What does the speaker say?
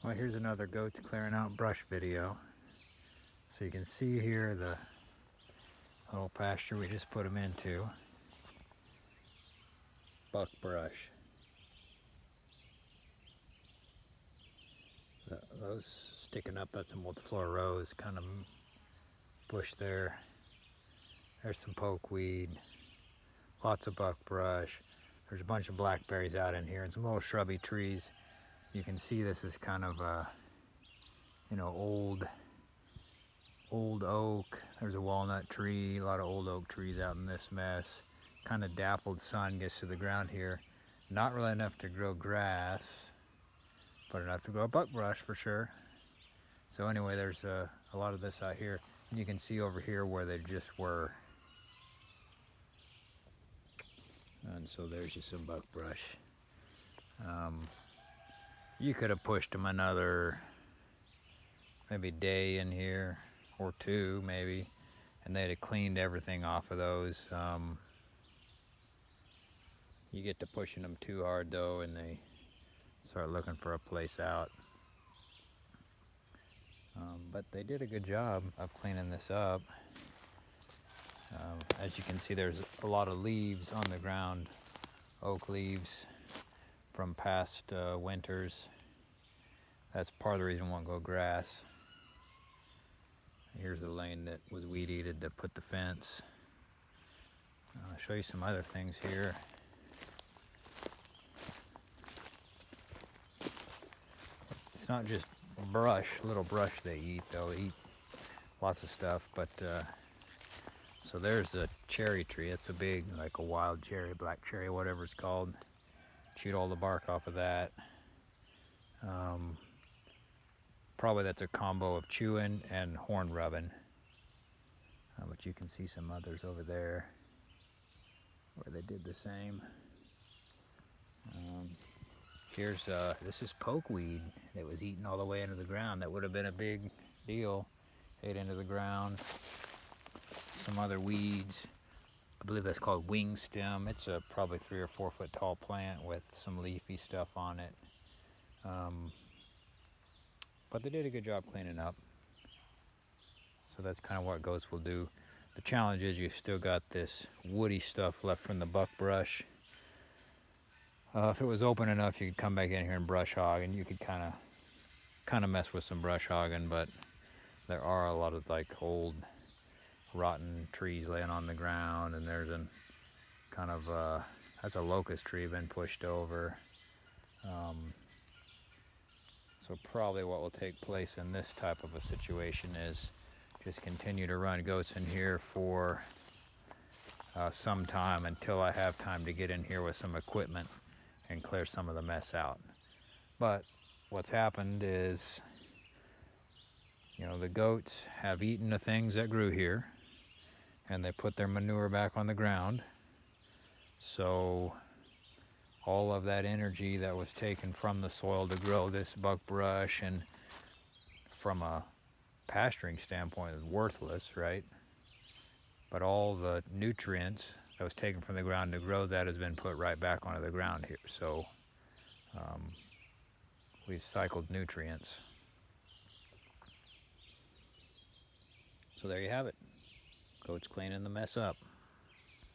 Well, here's another goats clearing out brush video. So you can see here the little pasture we just put them into. Buckbrush. Those sticking up, that's a multiflora rose kind of bush there. There's some pokeweed, lots of buckbrush. There's a bunch of blackberries out in here and some little shrubby trees. You can see this is kind of a, old oak. There's a walnut tree, a lot of old oak trees out in this mess. Kind of dappled sun gets to the ground here. Not really enough to grow grass, but enough to grow buckbrush for sure. So anyway, there's a lot of this out here. And you can see over here where they just were. And so there's just some buckbrush. You could have pushed them another maybe day in here or two maybe, and they'd have cleaned everything off of those. You get to pushing them too hard though, and they start looking for a place out. But they did a good job of cleaning this up. As you can see, there's a lot of leaves on the ground, oak leaves from past winters. That's part of the reason we won't go grass. Here's the lane that was weed-eated to put the fence. I'll show you some other things here. It's not just brush, little brush they eat. They'll eat lots of stuff, but so there's a cherry tree. It's a big, like a wild cherry, black cherry, whatever it's called. Chewed all the bark off of that. Probably that's a combo of chewing and horn rubbing. But you can see some others over there where they did the same. Here's this is pokeweed that was eaten all the way into the ground. That would have been a big deal. Ate into the ground. Some other weeds. I believe that's called wing stem. It's a probably 3 or 4 foot tall plant with some leafy stuff on it. But they did a good job cleaning up. So that's kind of what goats will do. The challenge is you've still got this woody stuff left from the buckbrush. If it was open enough, you could come back in here and brush hog, and you could kind of mess with some brush hogging. But there are a lot of like old rotten trees laying on the ground, and there's a kind of that's a locust tree been pushed over. So probably what will take place in this type of a situation is just continue to run goats in here for some time until I have time to get in here with some equipment and clear some of the mess out. But what's happened is, the goats have eaten the things that grew here, and they put their manure back on the ground. So all of that energy that was taken from the soil to grow this buckbrush, and from a pasturing standpoint, is worthless, right? But all the nutrients that was taken from the ground to grow that has been put right back onto the ground here. So we've cycled nutrients. So there you have it. Goats cleaning the mess up.